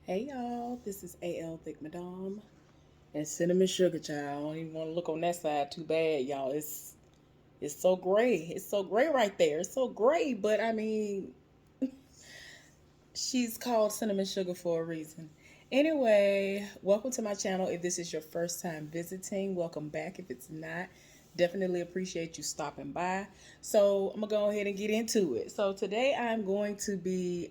Hey y'all, this is AL Thick Madame and Cinnamon Sugar Child. I don't even want to look on that side too bad, y'all. It's so gray. It's so gray right there. It's so gray, but I mean, she's called Cinnamon Sugar for a reason. Anyway, welcome to my channel. If this is your first time visiting, welcome back. If it's not, definitely appreciate you stopping by. So I'm gonna go ahead and get into it. So today I'm going to be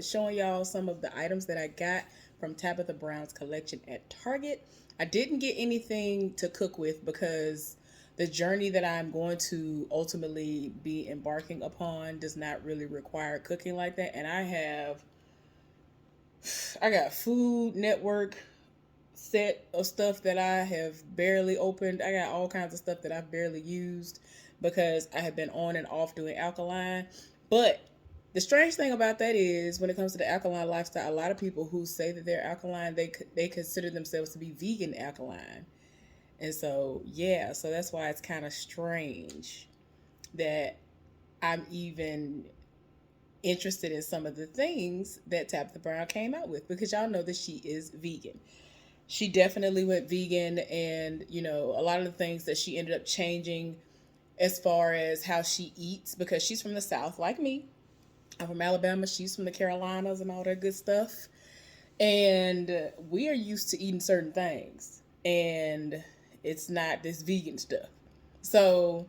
showing y'all some of the items that I got from Tabitha Brown's collection at Target. I didn't get anything to cook with because the journey that I'm going to ultimately be embarking upon does not really require cooking like that. And I got Food Network set of stuff that I have barely opened. I got all kinds of stuff that I've barely used because I have been on and off doing alkaline. But the strange thing about that is when it comes to the alkaline lifestyle, a lot of people who say that they're alkaline, they consider themselves to be vegan alkaline. And so, yeah, so that's why it's kind of strange that I'm even interested in some of the things that Tabitha Brown came out with because y'all know that she is vegan. She definitely went vegan, and a lot of the things that she ended up changing as far as how she eats, because she's from the South like me. I'm from Alabama, she's from the Carolinas and all that good stuff. And we are used to eating certain things, and it's not this vegan stuff. So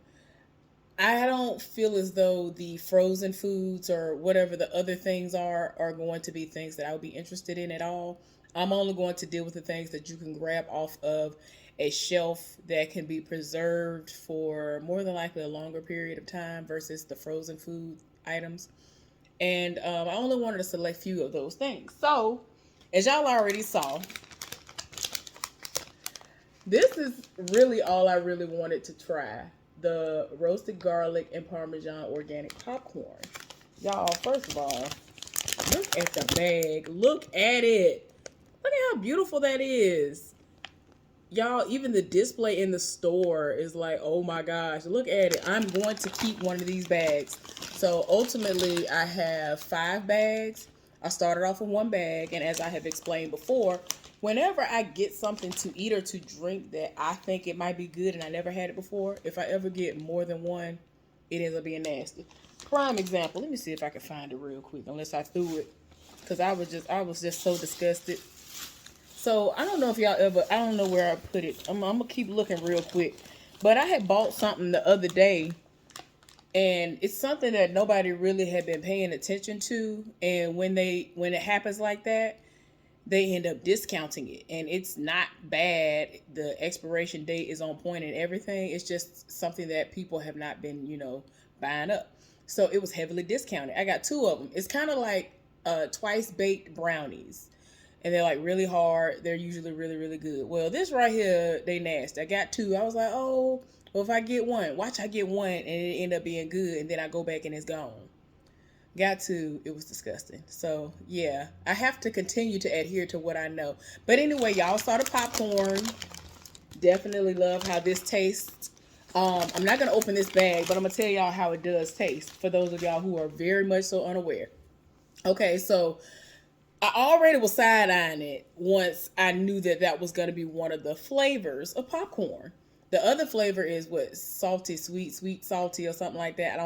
I don't feel as though the frozen foods or whatever the other things are going to be things that I would be interested in at all. I'm only going to deal with the things that you can grab off of a shelf that can be preserved for more than likely a longer period of time versus the frozen food items. And I only wanted to select a few of those things. So, as y'all already saw, this is really all I really wanted to try: the roasted garlic and Parmesan organic popcorn. Y'all, first of all, look at the bag. Look at it. Look at how beautiful that is. Y'all, even the display in the store is like, oh my gosh, look at it. I'm going to keep one of these bags. So ultimately, I have 5 bags. I started off with one bag, and as I have explained before, whenever I get something to eat or to drink that I think it might be good and I never had it before, if I ever get more than one, it ends up being nasty. Prime example, let me see if I can find it real quick, unless I threw it, because I was just so disgusted. So I don't know if y'all ever, I don't know where I put it. I'm gonna keep looking real quick. But I had bought something the other day, and it's something that nobody really had been paying attention to. And when it happens like that, they end up discounting it. And it's not bad. The expiration date is on point and everything. It's just something that people have not been, buying up. So it was heavily discounted. I got 2 of them. It's kind of like twice baked brownies, and they're like really hard. They're usually really, really good. Well, this right here, they nasty. I got 2. I was like, oh, well, if I get one, watch I get one and it end up being good, and then I go back and it's gone. Got 2, it was disgusting. So yeah, I have to continue to adhere to what I know. But anyway, y'all saw the popcorn. Definitely love how this tastes. I'm not gonna open this bag, but I'm gonna tell y'all how it does taste for those of y'all who are very much so unaware. Okay, so I already was side eyeing it once I knew that that was going to be one of the flavors of popcorn. The other flavor is what, salty, sweet, sweet, salty, or something like that. I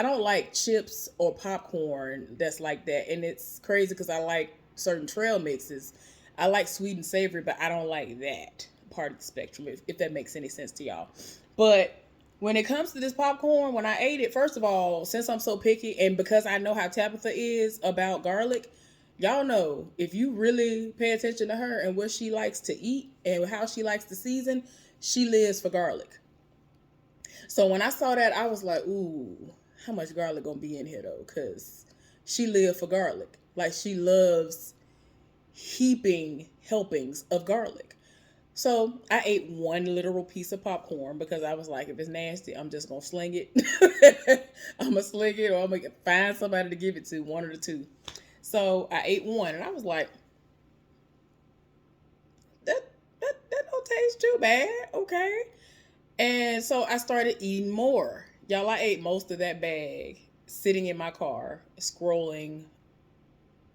don't like chips or popcorn that's like that, and it's crazy because I like certain trail mixes. I like sweet and savory, but I don't like that part of the spectrum. If that makes any sense to y'all, but when it comes to this popcorn, when I ate it, first of all, since I'm so picky and because I know how Tabitha is about garlic, y'all know if you really pay attention to her and what she likes to eat and how she likes to season, she lives for garlic. So when I saw that, I was like, ooh, how much garlic gonna be in here though? Because she lived for garlic. Like, she loves heaping helpings of garlic. So I ate one literal piece of popcorn because I was like, if it's nasty, I'm just gonna sling it. I'm gonna sling it, or I'm gonna find somebody to give it to, one of the two. So I ate one, and I was like, that don't taste too bad, okay. And so I started eating more. Y'all, I ate most of that bag sitting in my car, scrolling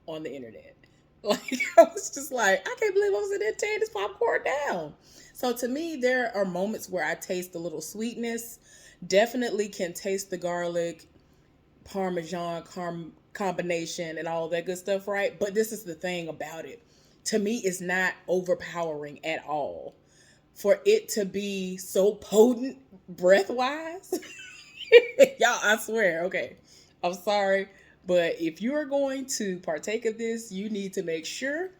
on the internet. Like, I was just like, I can't believe I was in there tearing this popcorn down. So to me, there are moments where I taste a little sweetness. Definitely can taste the garlic, parmesan combination and all that good stuff, right? But this is the thing about it. To me, it's not overpowering at all. For it to be so potent breath wise, y'all, I swear, okay. I'm sorry, but if you are going to partake of this, you need to make sure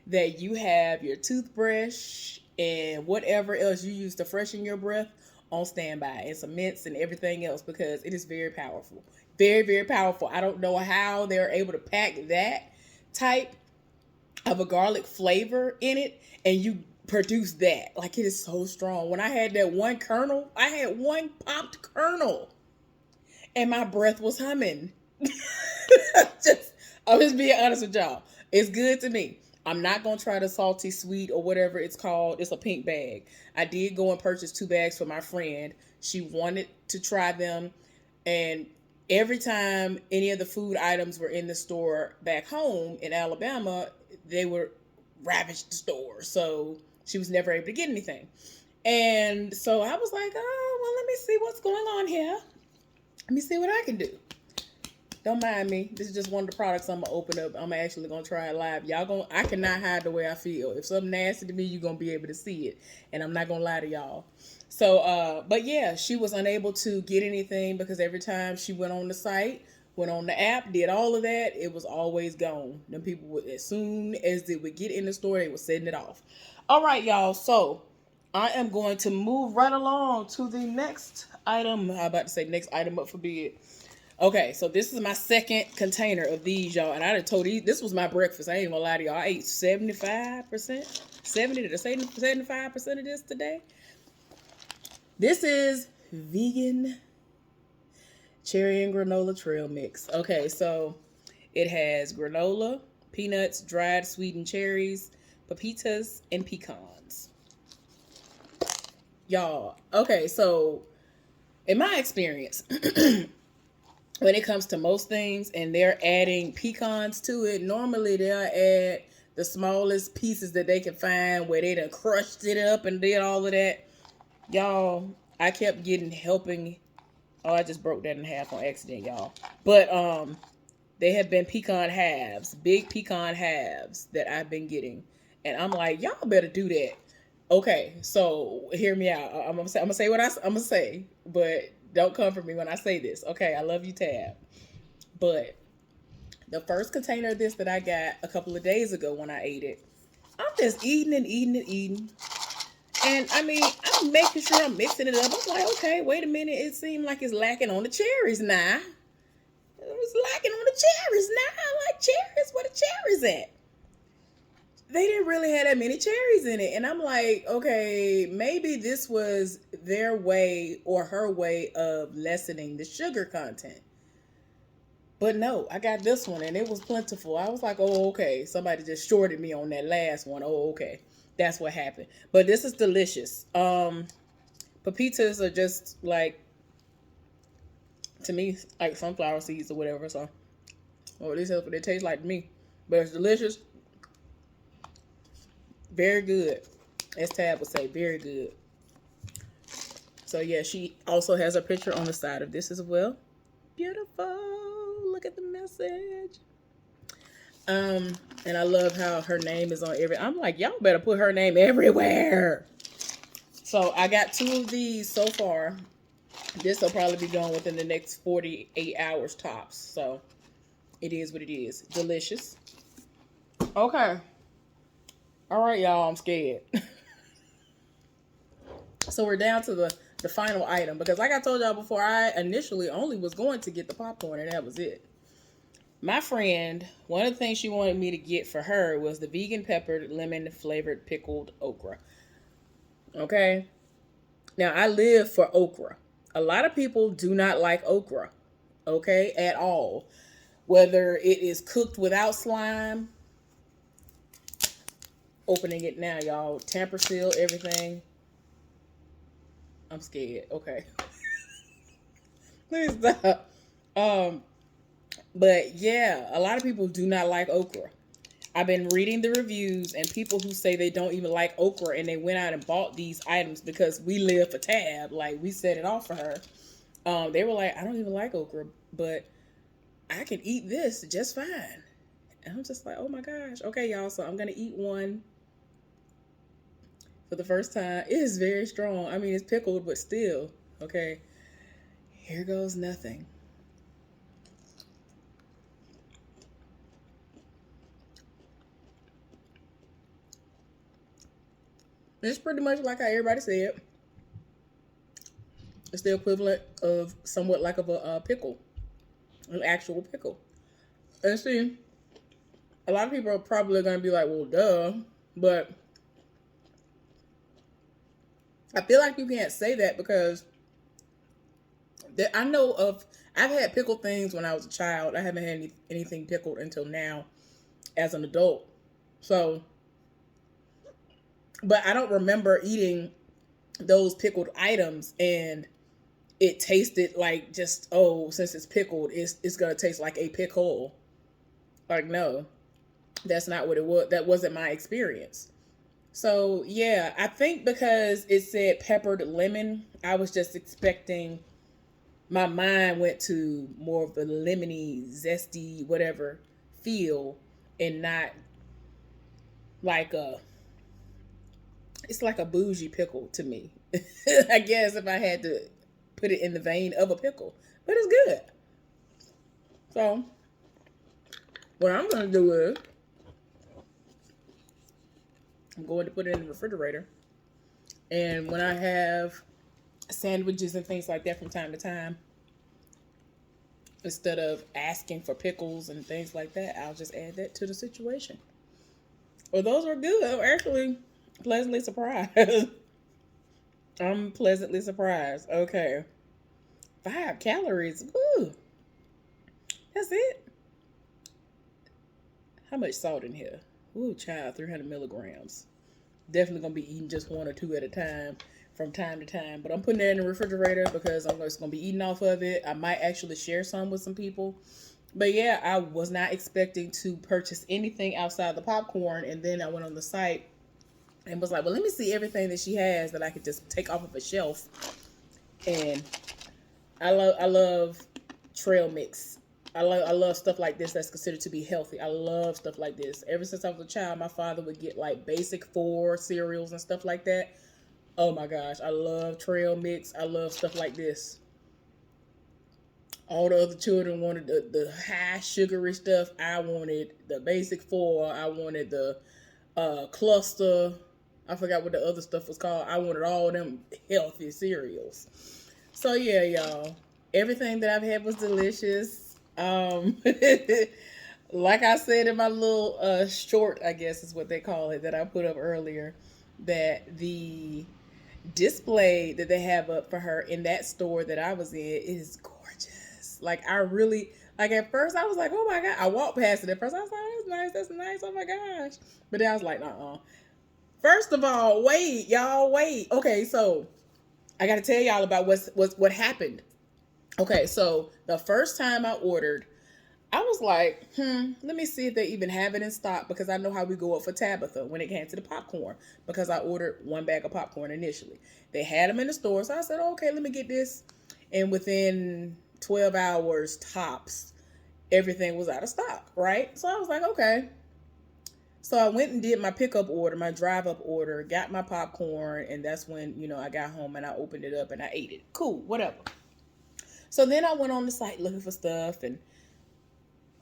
that you have your toothbrush and whatever else you use to freshen your breath on standby, and some mints and everything else, because it is very powerful. Very, very powerful. I don't know how they're able to pack that type of a garlic flavor in it and you produce that. Like, it is so strong. When I had that one kernel, I had one popped kernel and my breath was humming. just, I'm just being honest with y'all. It's good to me. I'm not gonna try the salty sweet or whatever it's called. It's a pink bag. I did go and purchase 2 bags for my friend. She wanted to try them, and every time any of the food items were in the store back home in Alabama, they would ravage the store. So she was never able to get anything. And so I was like, oh, well, let me see what's going on here. Let me see what I can do. Don't mind me. This is just one of the products I'm gonna open up. I'm actually gonna try it live. I cannot hide the way I feel. If something nasty to me, you're gonna be able to see it. And I'm not gonna lie to y'all. So, but yeah, she was unable to get anything because every time she went on the site, went on the app, did all of that, it was always gone. Them people would, as soon as they would get in the store, they were setting it off. All right, y'all. So I am going to move right along to the next item. I'm about to say next item up for bid. Okay, so this is my second container of these, y'all. And I done told you, this was my breakfast. I ain't gonna lie to y'all. I ate 75%, 70 to 75% of this today. This is vegan cherry and granola trail mix. Okay, so it has granola, peanuts, dried sweetened cherries, pepitas, and pecans. Y'all, okay, so in my experience, when it comes to most things and they're adding pecans to it, normally they'll add the smallest pieces that they can find where they done crushed it up and did all of that. Y'all, I kept getting helping. Oh, I just broke that in half on accident, y'all. But they have been pecan halves, big pecan halves that I've been getting. And I'm like, y'all better do that. Okay, so hear me out. I'm gonna say what I'm gonna say, but don't come for me when I say this. Okay, I love you, Tab. But the first container of this that I got a couple of days ago when I ate it, I'm just eating and eating and eating. And I mean, I'm making sure I'm mixing it up. I'm like, okay, wait a minute. It seemed like it's lacking on the cherries now. It was lacking on the cherries now. I like cherries. Where the cherries at? They didn't really have that many cherries in it. And I'm like, okay, maybe this was their way or her way of lessening the sugar content. But no, I got this one and it was plentiful. I was like, oh, okay. Somebody just shorted me on that last one. Oh, okay. That's what happened. But this is delicious. Pepitas are just like, to me, like sunflower seeds or whatever. So, or at least that's what they taste like to me. But it's delicious. Very good. As Tab would say, very good. So yeah, she also has a picture on the side of this as well. Beautiful. Look at the message. And I love how her name is on every. I'm like, y'all better put her name everywhere. So I got 2 of these so far. This will probably be gone within the next 48 hours tops. So it is what it is. Delicious. Okay. All right, y'all. I'm scared. So we're down to the final item. Because like I told y'all before, I initially only was going to get the popcorn and that was it. My friend, one of the things she wanted me to get for her was the vegan peppered lemon flavored pickled okra. Okay? Now, I live for okra. A lot of people do not like okra, okay, at all. Whether it is cooked without slime, opening it now, y'all, tamper seal, everything. I'm scared. Okay. Please stop. But yeah, a lot of people do not like okra. I've been reading the reviews and people who say they don't even like okra and they went out and bought these items because we live for Tab. Like we set it off for her. They were like, I don't even like okra, but I can eat this just fine. And I'm just like, oh my gosh. Okay, y'all. So I'm gonna eat one for the first time. It is very strong. I mean, it's pickled, but still. Okay. Here goes nothing. It's pretty much like how everybody said. It's the equivalent of somewhat like of a pickle, an actual pickle. And see, a lot of people are probably going to be like, well, duh. But I feel like you can't say that because I know of, I've had pickled things when I was a child. I haven't had anything pickled until now as an adult. So, but I don't remember eating those pickled items and it tasted like just, oh, since it's pickled, it's going to taste like a pickle. Like, no, that's not what it was. That wasn't my experience. So, yeah, I think because it said peppered lemon, I was just expecting, my mind went to more of the lemony, zesty, whatever feel, and not like it's like a bougie pickle to me. I guess if I had to put it in the vein of a pickle, but it's good. So, what I'm going to do is, I'm going to put it in the refrigerator. And when I have sandwiches and things like that from time to time, instead of asking for pickles and things like that, I'll just add that to the situation. Well, those are good. I'm actually pleasantly surprised. I'm pleasantly surprised. Okay. 5 calories. Ooh. That's it. How much salt in here? Ooh, child, 300 milligrams. Definitely gonna be eating just one or two at a time from time to time. But I'm putting that in the refrigerator because I'm just gonna be eating off of it. I might actually share some with some people. But yeah, I was not expecting to purchase anything outside the popcorn, and then I went on the site and was like, well, let me see everything that she has that I could just take off of a shelf. And I love trail mix. I love stuff like this that's considered to be healthy. I love stuff like this. Ever since I was a child, my father would get like basic 4 cereals and stuff like that. Oh my gosh, I love trail mix. I love stuff like this. All the other children wanted the high sugary stuff. I wanted the basic 4. I wanted the cluster. I forgot what the other stuff was called. I wanted all them healthy cereals. So yeah, y'all. Everything that I've had was delicious. Like I said in my little short, I guess is what they call it, that I put up earlier, that the display that they have up for her in that store that I was in is gorgeous. Like I really, like at first I was like, oh my god. I walked past it at first. I was like, that's nice, that's nice. Oh my gosh. But then I was like, First of all, wait, y'all, wait. Okay, so I got to tell y'all about what happened. Okay, so the first time I ordered, I was like, let me see if they even have it in stock because I know how we go up for Tabitha when it came to the popcorn because I ordered 1 bag of popcorn initially. They had them in the store, so I said, okay, let me get this. And within 12 hours tops, everything was out of stock, right? So I was like, okay. So I went and did my pickup order, my drive up order, got my popcorn, and that's when, I got home and I opened it up and I ate it. Cool, whatever. So then I went on the site looking for stuff and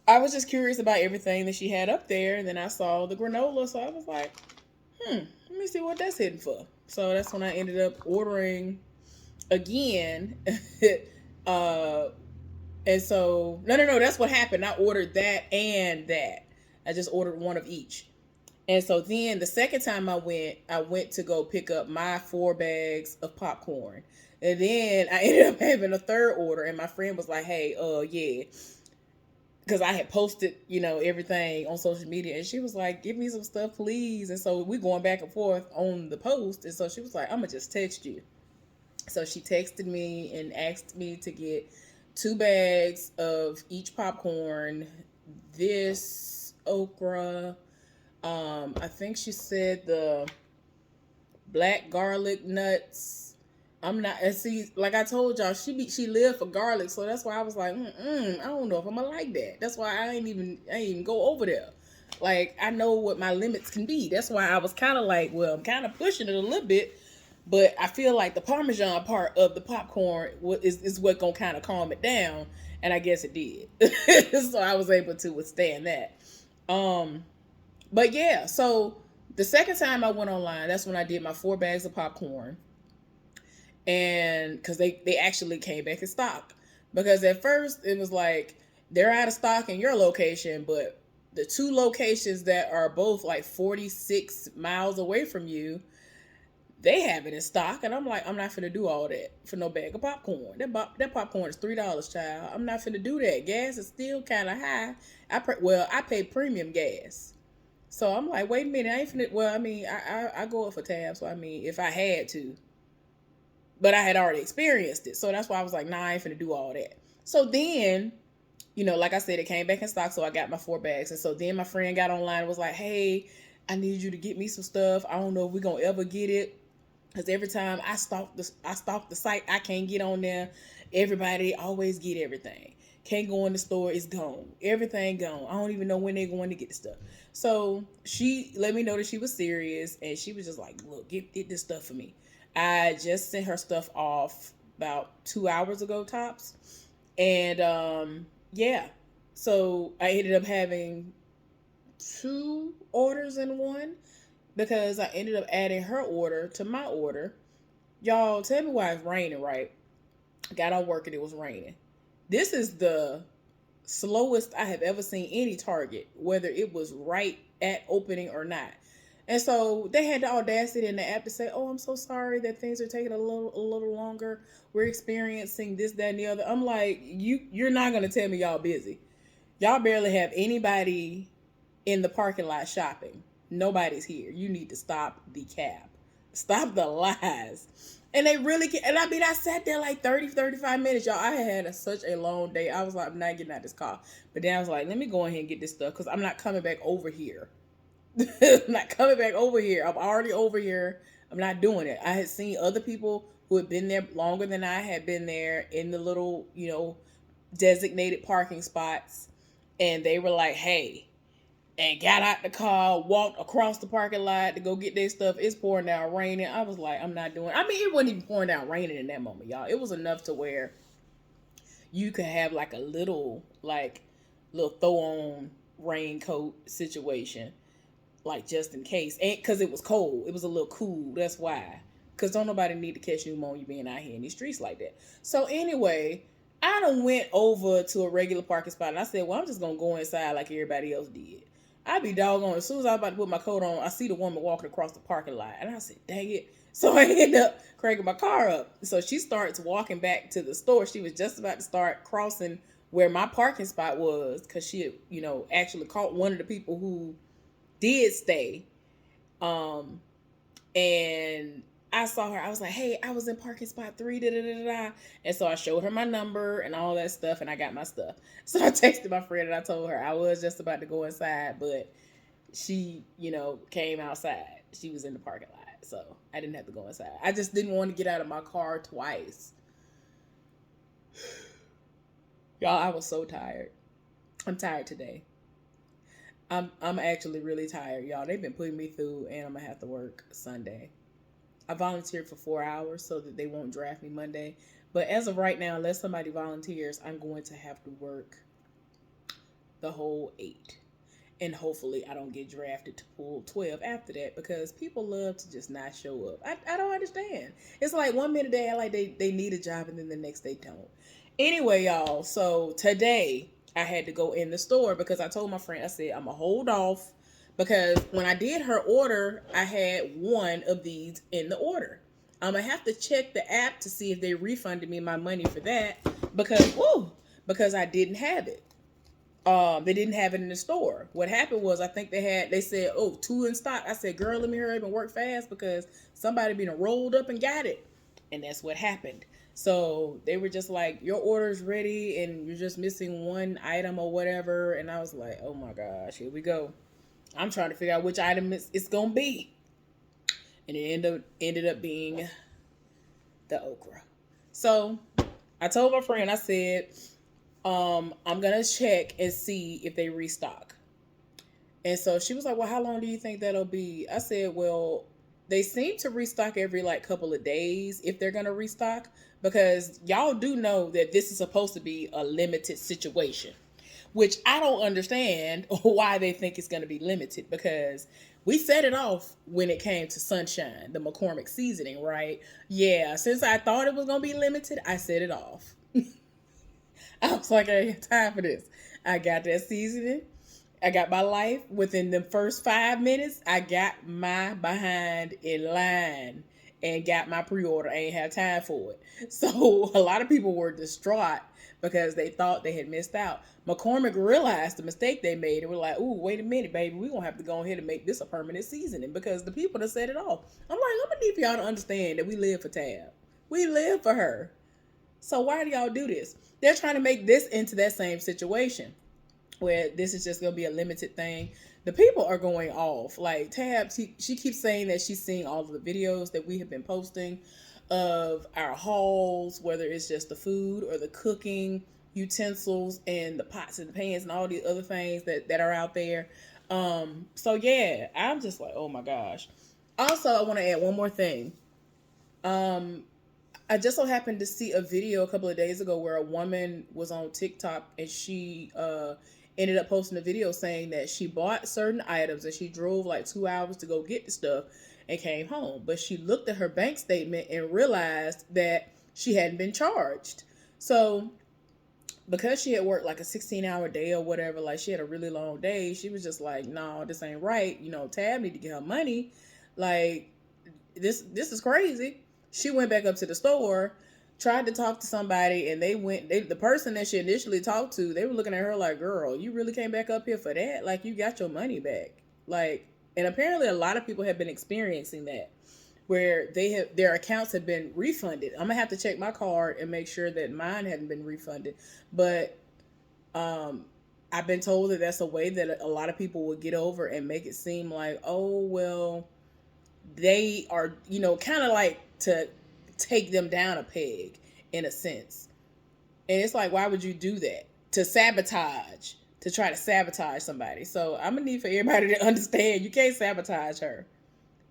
I was just curious about everything that she had up there. And then I saw the granola, so I was like, let me see what that's hitting for. So that's when I ended up ordering again. And so, no, that's what happened. I ordered that and that. I just ordered one of each. And so then the second time I went to go pick up my 4 bags of popcorn. And then I ended up having a third order. And my friend was like, hey, yeah. Because I had posted, everything on social media. And she was like, give me some stuff, please. And so we're going back and forth on the post. And so she was like, I'm going to just text you. So she texted me and asked me to get 2 bags of each popcorn, this okra, I think she said the black garlic nuts. I'm not, and see, like I told y'all, she lived for garlic, so that's why I was like, I don't know if I'm gonna like that. That's why I ain't even go over there. Like I know what my limits can be. That's why I was kind of like, well, I'm kind of pushing it a little bit, but I feel like the Parmesan part of the popcorn is what gonna kind of calm it down, and I guess it did. So I was able to withstand that. Um, but yeah, so the second time I went online, that's when I did my 4 bags of popcorn, and because they actually came back in stock. Because at first it was like they're out of stock in your location, but the two locations that are both like 46 miles away from you, they have it in stock. And I'm like, I'm not finna do all that for no bag of popcorn. That popcorn is $3, child. I'm not finna do that. Gas is still kind of high. I pay premium gas. So I'm like, wait a minute, I ain't finna. Well, I mean, I go up for tab, so I mean, if I had to, but I had already experienced it, so that's why I was like, nah, I ain't finna do all that. So then, like I said, it came back in stock, so I got my 4 bags, and so then my friend got online and was like, hey, I need you to get me some stuff. I don't know if we're gonna ever get it, because every time I stalk the site, I can't get on there. Everybody always get everything. Can't go in the store, it's gone. Everything gone. I don't even know when they're going to get the stuff. So she let me know that she was serious, and she was just like, look, get this stuff for me. I just sent her stuff off about 2 hours ago, tops. And yeah. So I ended up having two orders in one, because I ended up adding her order to my order. Y'all, tell me why it's raining, right? I got out work and it was raining. This is the slowest I have ever seen any Target, whether it was right at opening or not. And so they had the audacity in the app to say, "Oh, I'm so sorry that things are taking a little longer. We're experiencing this, that, and the other." I'm like, you're not gonna tell me y'all busy. Y'all barely have anybody in the parking lot shopping. Nobody's here. You need to stop the cap. Stop the lies. And they really can. And I mean, I sat there like 30, 35 minutes. Y'all, I had such a long day. I was like, I'm not getting out of this car. But then I was like, let me go ahead and get this stuff, because I'm not coming back over here. I'm not coming back over here. I'm already over here. I'm not doing it. I had seen other people who had been there longer than I had been there in the little, designated parking spots. And they were like, hey, and got out the car, walked across the parking lot to go get their stuff. It's pouring down raining. I was like, I'm not doing. I mean, it wasn't even pouring down raining in that moment, y'all. It was enough to where you could have like a little throw on raincoat situation, like just in case, and because it was cold, it was a little cool. That's why. Because don't nobody need to catch pneumonia being out here in these streets like that. So anyway, I done went over to a regular parking spot, and I said, well, I'm just gonna go inside like everybody else did. I'd be doggone. As soon as I was about to put my coat on, I see the woman walking across the parking lot. And I said, dang it. So I end up cranking my car up. So she starts walking back to the store. She was just about to start crossing where my parking spot was, because she had, actually caught one of the people who did stay. And I saw her. I was like, hey, I was in parking spot 3, da da da da. And so I showed her my number and all that stuff, and I got my stuff. So I texted my friend and I told her I was just about to go inside, but she, came outside. She was in the parking lot. So I didn't have to go inside. I just didn't want to get out of my car twice. Y'all, I was so tired. I'm tired today. I'm actually really tired, y'all. They've been putting me through, and I'm gonna have to work Sunday. I volunteered for 4 hours so that they won't draft me Monday. But as of right now, unless somebody volunteers, I'm going to have to work the whole 8. And hopefully I don't get drafted to pull 12 after that, because people love to just not show up. I don't understand. It's like 1 minute they act like they need a job, and then the next they don't. Anyway, y'all, so today I had to go in the store because I told my friend, I said, I'm going to hold off, because when I did her order, I had one of these in the order. I'm going to have to check the app to see if they refunded me my money for that, because I didn't have it. They didn't have it in the store. What happened was, I think they said, oh, 2 in stock. I said, girl, let me hurry up and work fast, because somebody been rolled up and got it. And that's what happened. So they were just like, your order's ready and you're just missing one item or whatever. And I was like, oh my gosh, here we go. I'm trying to figure out which item it's gonna be, and it ended up being the okra. So I told my friend, I said, I'm gonna check and see if they restock. And so she was like, "Well, how long do you think that'll be?" I said, "Well, they seem to restock every like couple of days if they're gonna restock, because y'all do know that this is supposed to be a limited situation, which I don't understand why they think it's gonna be limited, because we set it off when it came to Sunshine, the McCormick seasoning, right? Yeah, since I thought it was gonna be limited, I set it off. I was like, I ain't time for this. I got that seasoning. I got my life. Within the first 5 minutes, I got my behind in line and got my pre-order. I ain't have time for it. So a lot of people were distraught because they thought they had missed out. McCormick realized the mistake they made and were like, "Ooh, wait a minute, baby. We're going to have to go ahead and make this a permanent seasoning because the people that set it off." I'm like, I'm going to need for y'all to understand that we live for Tab. We live for her. So why do y'all do this? They're trying to make this into that same situation where this is just gonna be a limited thing. The people are going off. Like Tab, she keeps saying that she's seeing all of the videos that we have been posting of our hauls, whether it's just the food or the cooking utensils and the pots and the pans and all the other things that are out there. So yeah, I'm just like, oh my gosh. Also, I want to add one more thing. Um, I just so happened to see a video a couple of days ago where a woman was on TikTok and she ended up posting a video saying that she bought certain items and she drove like 2 hours to go get the stuff and came home. But she looked at her bank statement and realized that she hadn't been charged. So because she had worked like a 16-hour day or whatever, like she had a really long day, she was just like, no, this ain't right. You know, Tab need to get her money. Like, this is crazy. She went back up to the store, tried to talk to somebody, and the person that she initially talked to, they were looking at her like, "Girl, you really came back up here for that? Like, you got your money back." Like, and apparently a lot of people have been experiencing that, where their accounts have been refunded. I'm gonna have to check my card and make sure that mine hadn't been refunded, but um I've been told that that's a way that a lot of people will get over and make it seem like, oh well, they are, kind of like to take them down a peg in a sense. And it's like, why would you do that? To try to sabotage somebody. So I'm gonna need for everybody to understand you can't sabotage her.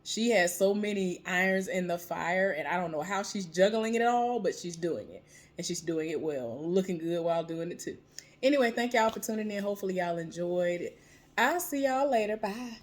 She has so many irons in the fire, and I don't know how she's juggling it all, but she's doing it. And she's doing it well. Looking good while doing it too. Anyway, thank y'all for tuning in. Hopefully y'all enjoyed it. I'll see y'all later. Bye.